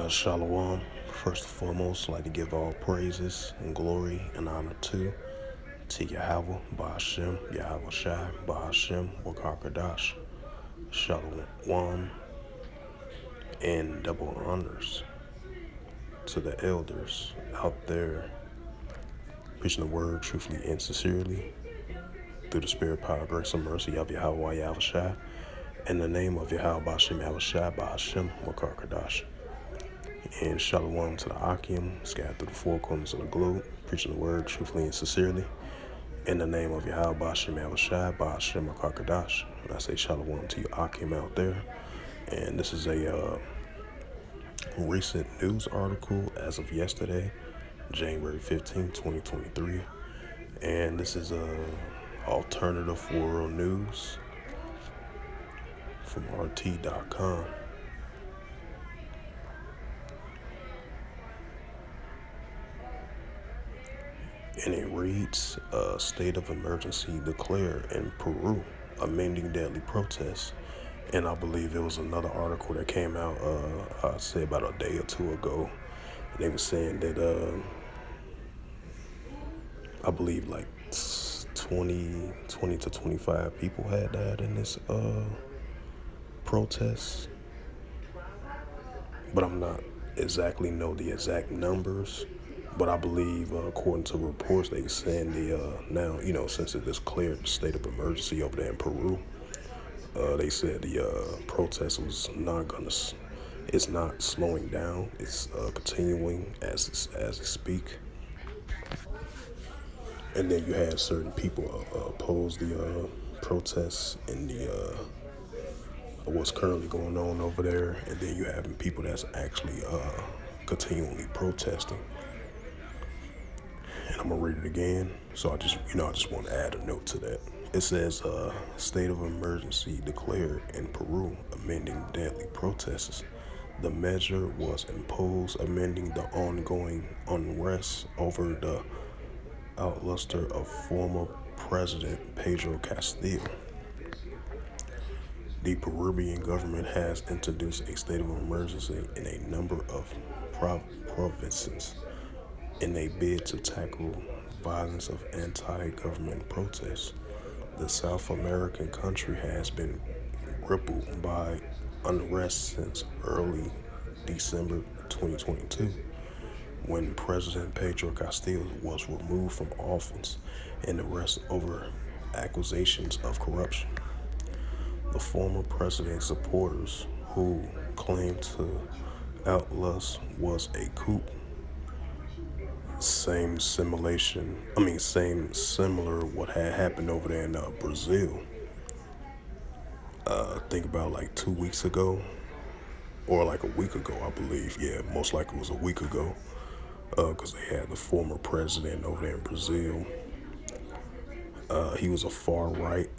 Shalom. First and foremost, I'd like to give all praises and glory and honor to Yahweh, Ba'ashem, Yahweh Shai, Ba'ashem, Wakakadash, Shalom, and double honors to the elders out there preaching the word truthfully and sincerely through the spirit, power, grace, and mercy of Yahweh, Yahweh Shai, in the name of Yahweh, Ba'ashem, Yahweh Shai, Ba'ashem, Wakakadash. And shalom to the Akim, scattered through the four corners of the globe, preaching the word truthfully and sincerely. In the name of Yahweh, Ba'ashem, Yahweh Shai, Ba'ashem, Akakadash. And I say shalom to you Akim out there. And this is a recent news article as of yesterday, January 15, 2023. And this is alternative world news from RT.com. And it reads, state of emergency declared in Peru, amending deadly protests. And I believe it was another article that came out, I'd say about a day or two ago. They were saying that, I believe like 20 to 25 people had died in this protest. But I'm not exactly know the exact numbers. But I believe, according to reports, they saying now, since it declared the state of emergency over there in Peru, they said the protest was it's not slowing down. It's continuing as it speak. And then you have certain people oppose the protests and the what's currently going on over there. And then you have people that's actually continually protesting. And I'm gonna read it again. So I just want to add a note to that. It says, state of emergency declared in Peru, amending deadly protests. The measure was imposed, amending the ongoing unrest over the outluster of former President Pedro Castillo. The Peruvian government has introduced a state of emergency in a number of provinces in a bid to tackle violence of anti-government protests. The South American country has been crippled by unrest since early December 2022, when President Pedro Castillo was removed from office and arrested over accusations of corruption. The former president's supporters, who claimed to outlast was a coup, similar what had happened over there in Brazil. Think about like 2 weeks ago, or like a week ago, I believe. Yeah, most likely it was a week ago, because they had the former president over there in Brazil. He was a far right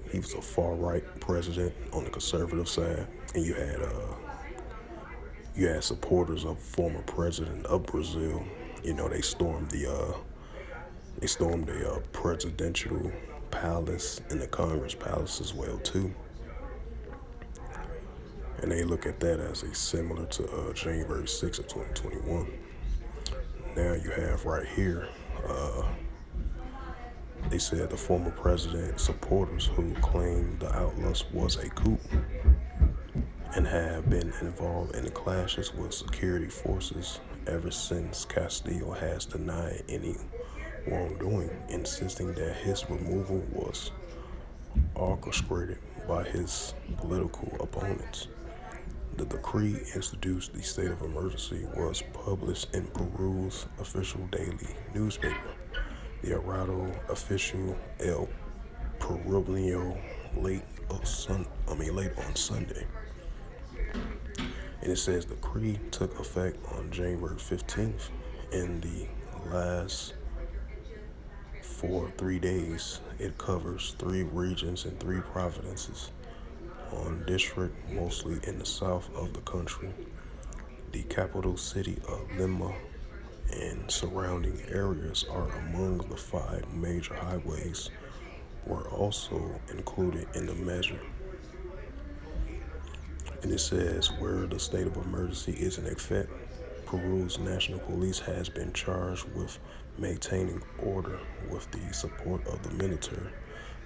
president on the conservative side, and you had supporters of former president of Brazil. They stormed the presidential palace and the Congress palace as well too. And they look at that as a similar to January 6th of 2021. Now you have right here, they said the former president supporters who claimed the outlast was a coup and have been involved in clashes with security forces ever since Castillo has denied any wrongdoing, insisting that his removal was orchestrated by his political opponents. The decree introduced the state of emergency was published in Peru's official daily newspaper, the Arado Official El Peruviano, late on Sunday. And it says the decree took effect on January 15th. In the last 3 days, it covers 3 regions and 3 provinces on district, mostly in the south of the country. The capital city of Lima and surrounding areas are among the 5 major highways were also included in the measure. And it says where the state of emergency is in effect, Peru's national police has been charged with maintaining order with the support of the military.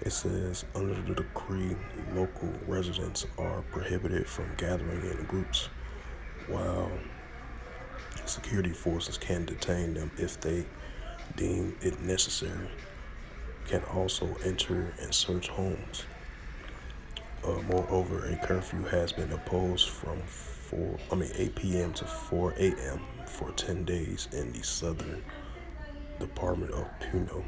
It says, under the decree, local residents are prohibited from gathering in groups, while security forces can detain them if they deem it necessary, can also enter and search homes. Moreover, a curfew has been imposed from 8 p.m. to 4 a.m. for 10 days in the southern department of Puno.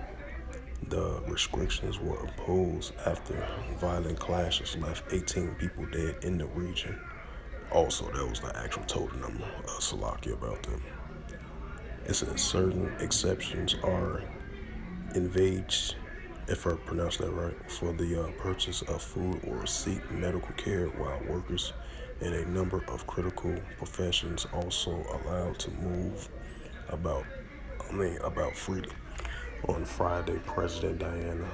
The restrictions were imposed after violent clashes left 18 people dead in the region. Also, that was the actual total number. Salaki about them. It says certain exceptions are engaged, if I pronounce that right, for the purchase of food or seek medical care, while workers in a number of critical professions also allowed to move about freely. On Friday, President Diana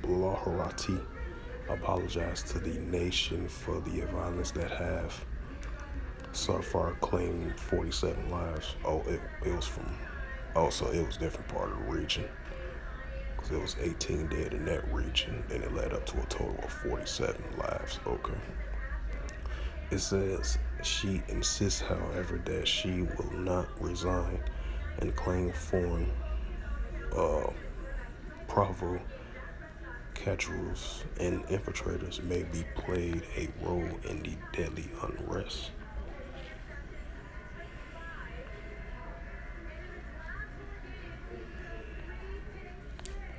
Balaharati apologized to the nation for the violence that have so far claimed 47 lives. It was different part of the region, because it was 18 dead in that region, and it led up to a total of 47 lives. Okay. It says she insists, however, that she will not resign and claim foreign provocateurs and infiltrators may be played a role in the deadly unrest.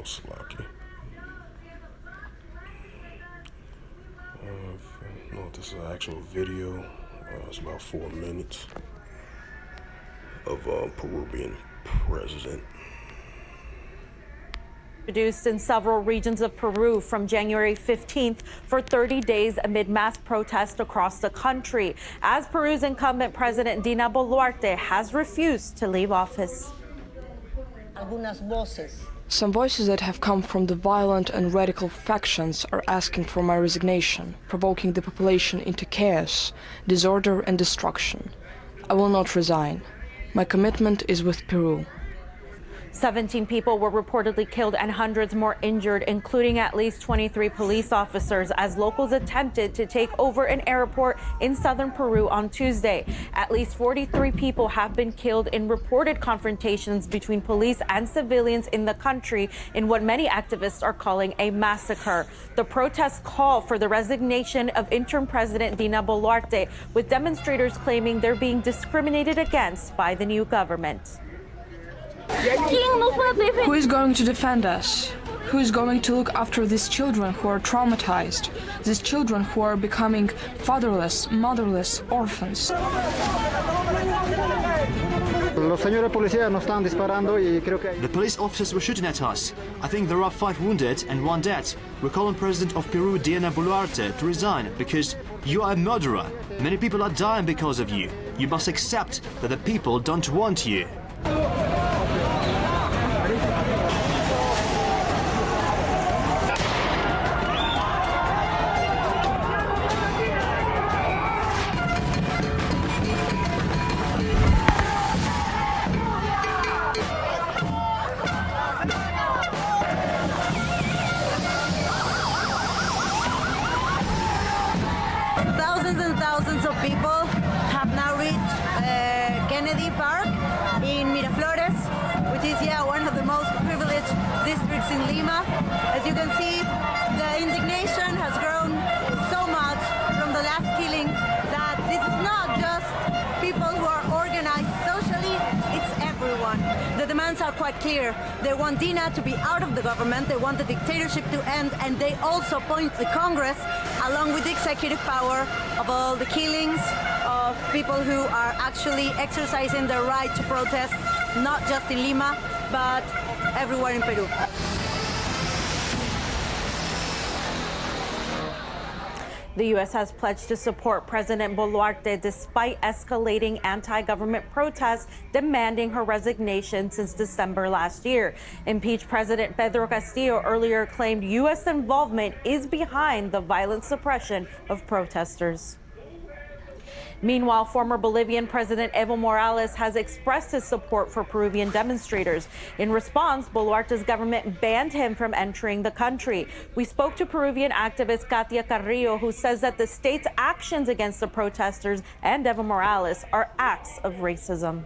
Slocky. No, this is an actual video. It's about 4 minutes of Peruvian president. Introduced in several regions of Peru from January 15th for 30 days amid mass protests across the country, as Peru's incumbent president Dina Boluarte has refused to leave office. Some voices that have come from the violent and radical factions are asking for my resignation, provoking the population into chaos, disorder and destruction. I will not resign. My commitment is with Peru. 17 people were reportedly killed and hundreds more injured, including at least 23 police officers, as locals attempted to take over an airport in southern Peru on Tuesday. At least 43 people have been killed in reported confrontations between police and civilians in the country in what many activists are calling a massacre. The protests call for the resignation of interim President Dina Boluarte, with demonstrators claiming they're being discriminated against by the new government. Who is going to defend us? Who is going to look after these children who are traumatized? These children who are becoming fatherless, motherless, orphans? The police officers were shooting at us. I think there are 5 wounded and 1 dead. We're calling President of Peru, Dina Boluarte, to resign because you are a murderer. Many people are dying because of you. You must accept that the people don't want you. Thousands and thousands of people have now reached Kennedy Park in Miraflores, which is one of the most privileged districts in Lima. As you can see, the indignation has grown so much from the last killings that this is not just people who are organized socially, it's everyone. The demands are quite clear. They want Dina to be out of the government, they want the dictatorship to end, and they also point the Congress, along with the executive power, of all the killings of people who are actually exercising their right to protest, not just in Lima, but everywhere in Peru. The U.S. has pledged to support President Boluarte despite escalating anti-government protests demanding her resignation since December last year. Impeached President Pedro Castillo earlier claimed U.S. involvement is behind the violent suppression of protesters. Meanwhile, former Bolivian President Evo Morales has expressed his support for Peruvian demonstrators. In response, Boluarte's government banned him from entering the country. We spoke to Peruvian activist Katia Carrillo, who says that the state's actions against the protesters and Evo Morales are acts of racism.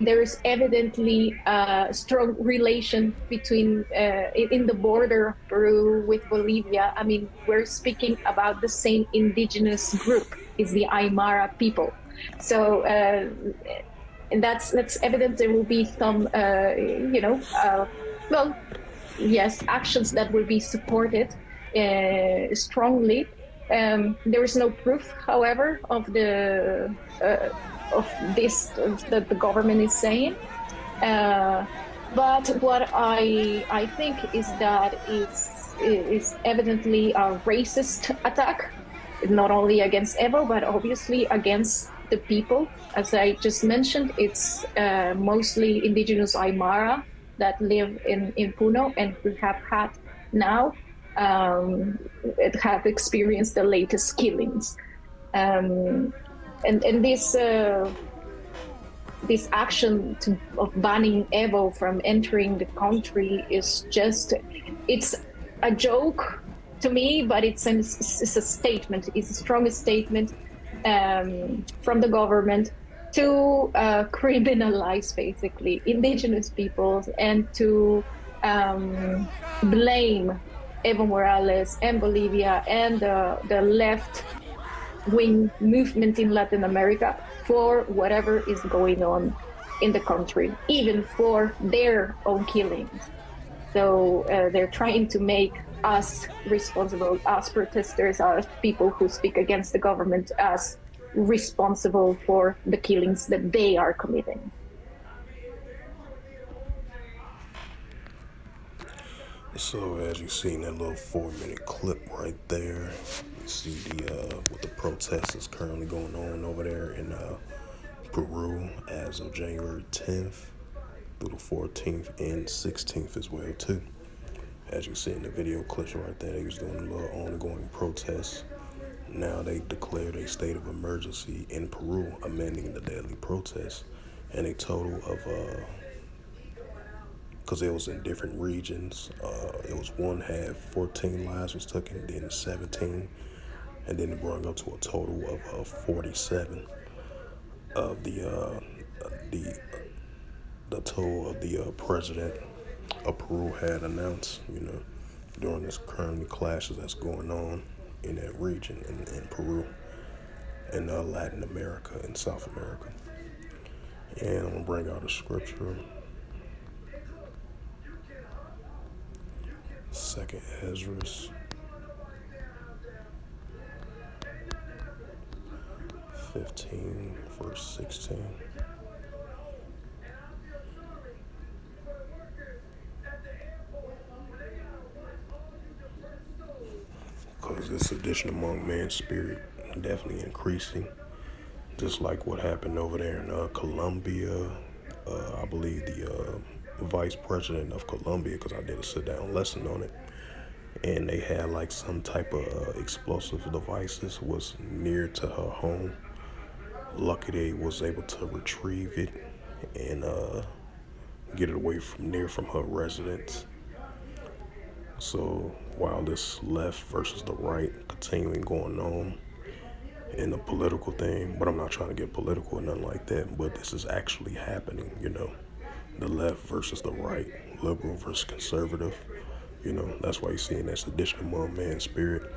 There's evidently a strong relation between in the border of Peru with Bolivia. I mean, we're speaking about the same indigenous group, is the Aymara people. So and that's evident. There will be some, well, yes, actions that will be supported strongly. There is no proof, however, of the of this that the government is saying. But what I think is that it's evidently a racist attack, not only against Evo, but obviously against the people. As I just mentioned, it's mostly indigenous Aymara that live in Puno and who have had now have experienced the latest killings. And this action of banning Evo from entering the country is it's a joke to me, but it's a statement. It's a strong statement from the government to criminalize basically indigenous peoples and to blame Evo Morales and Bolivia and the left wing movement in Latin America for whatever is going on in the country, even for their own killings. So they're trying to make us responsible, us protesters, us people who speak against the government, as responsible for the killings that they are committing. So as you see in that little 4-minute clip right there, you see what the protest is currently going on over there in Peru as of January 10th through the 14th and 16th as well too. As you see in the video clips right there, they was doing a little ongoing protests. Now they declared a state of emergency in Peru, amending the daily protests, and a total of because it was in different regions. It was one had 14 lives was taken, then 17, and then it brought up to a total of 47 of the total of the president of Peru had announced, during this current clashes that's going on in that region in Peru, in Latin America and South America. And I'm gonna bring out a scripture. Second Ezra 15, verse 16. Because this sedition among man's spirit definitely increasing, just like what happened over there in Colombia. I believe the vice president of Colombia, because I did a sit-down lesson on it, and they had like some type of explosive devices was near to her home. Lucky they was able to retrieve it and get it away from her residence. So while this left versus the right continuing going on in the political thing, but I'm not trying to get political or nothing like that, but this is actually happening, the left versus the right, liberal versus conservative, that's why you're seeing that sedition among man's spirit.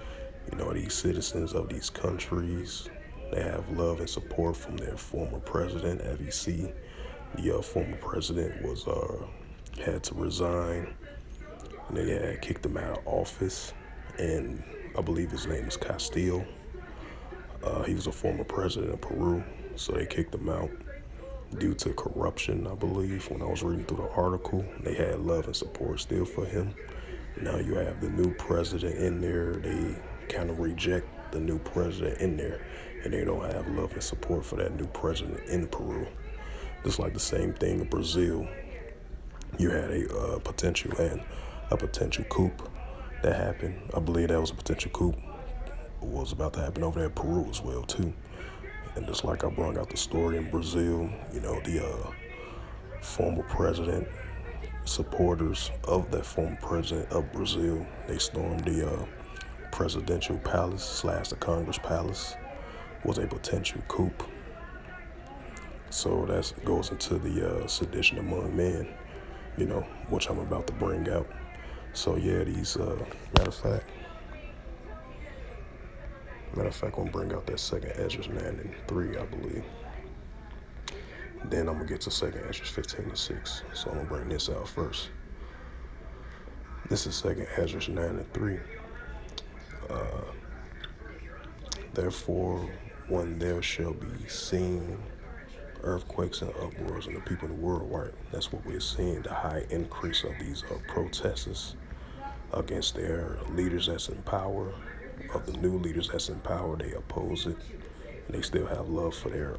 These citizens of these countries, they have love and support from their former president. As you see, the former president was had to resign. They had kicked him out of office, and I believe his name is Castillo. He was a former president of Peru, so they kicked him out due to corruption, I believe. When I was reading through the article, they had love and support still for him. Now you have the new president in there. They kind of reject the new president in there, and they don't have love and support for that new president in Peru. Just like the same thing in Brazil. You had a potential coup that happened. I believe that was a potential coup was about to happen over there in Peru as well too. And just like I brought out the story in Brazil, the former president, supporters of that former president of Brazil, they stormed the presidential palace / the Congress palace. Was a potential coup. So that goes into the sedition among men, which I'm about to bring out. So yeah, these matter of fact, I'm gonna bring out that second Ezra 9:3, I believe. Then I'm gonna get to second Ezra 15:6. So I'm gonna bring this out first. This is second Ezra 9:3. Therefore, when there shall be seen earthquakes and uproars in the people of the world, right? That's what we're seeing, the high increase of these protests against their leaders that's in power, of the new leaders that's in power. They oppose it. They still have love for their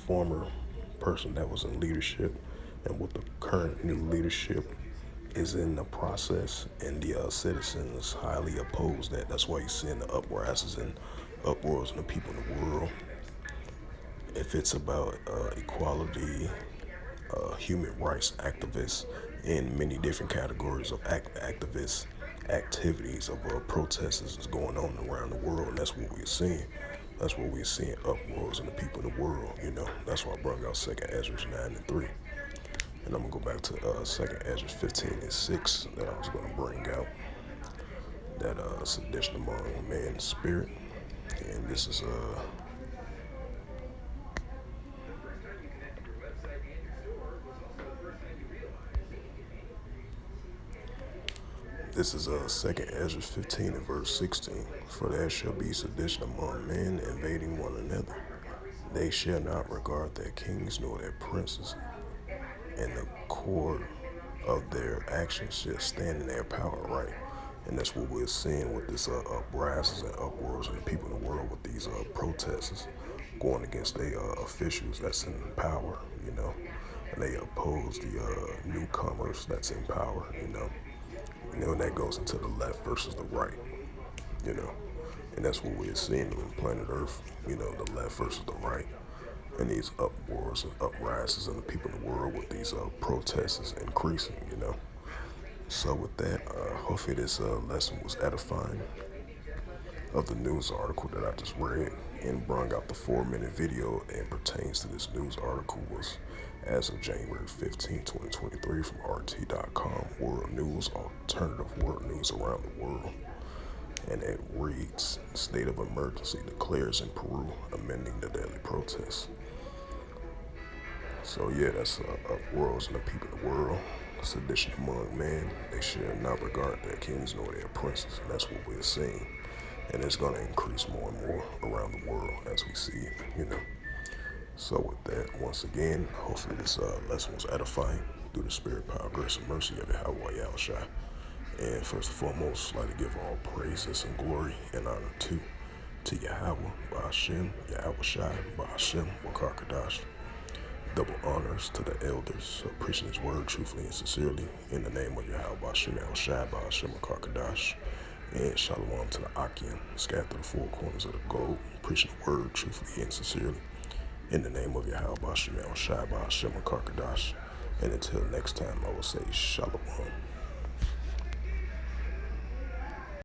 former person that was in leadership, and with the current new leadership is in the process, and the citizens highly oppose that. That's why you're seeing the uprisings and uproars in the people in the world. If it's about equality, human rights activists in many different categories of activists, activities of protesters is going on around the world, and that's what we're seeing. That's what we're seeing, uproars in the people in the world, That's why I brought out 2nd Ezra 9:3. And I'm going to go back to 2nd Ezra 15:6 that I was going to bring out. That sedition among man's spirit. And this is This is 2nd Ezra 15 and verse 16. For there shall be sedition among men, invading one another. They shall not regard their kings nor their princes, and the cord of their actions shall stand in their power, right? And that's what we're seeing with this uprisings and uproars in the people in the world, with these protesters going against their officials that's in power, and they oppose the newcomers that's in power, and that goes into the left versus the right, and that's what we're seeing on planet Earth, the left versus the right, and these uproars and uprisings in the people in the world with these protests increasing, So with that, hopefully this lesson was edifying of the news article that I just read, and brought out the 4-minute video and pertains to this news article was as of January 15, 2023 from RT.com, World News, alternative world news around the world. And it reads, state of emergency declares in Peru, amending the daily protests. So yeah, that's uproars in the people of the world, sedition among men. They shall not regard their kings nor their princes. And that's what we're seeing. And it's going to increase more and more around the world as we see it, So with that, once again, hopefully this lesson was edifying through the spirit, power, grace, and mercy of Yahweh Yahushua. And first and foremost, I'd like to give all praises and glory and honor to Yahweh, Ba'ashem, Yahushua, Ba'ashem, Wakar Double honors to the elders preaching his word truthfully and sincerely in the name of Yahweh, Ba'ashem, Yahushua, Ba'ashem, Wakar and shalom to the Akim, scattered to the four corners of the globe, preaching the word truthfully and sincerely in the name of Yahweh, Ba'ashem, Yahushua, Ba'ashem, Wakar and until next time, I will say shalom.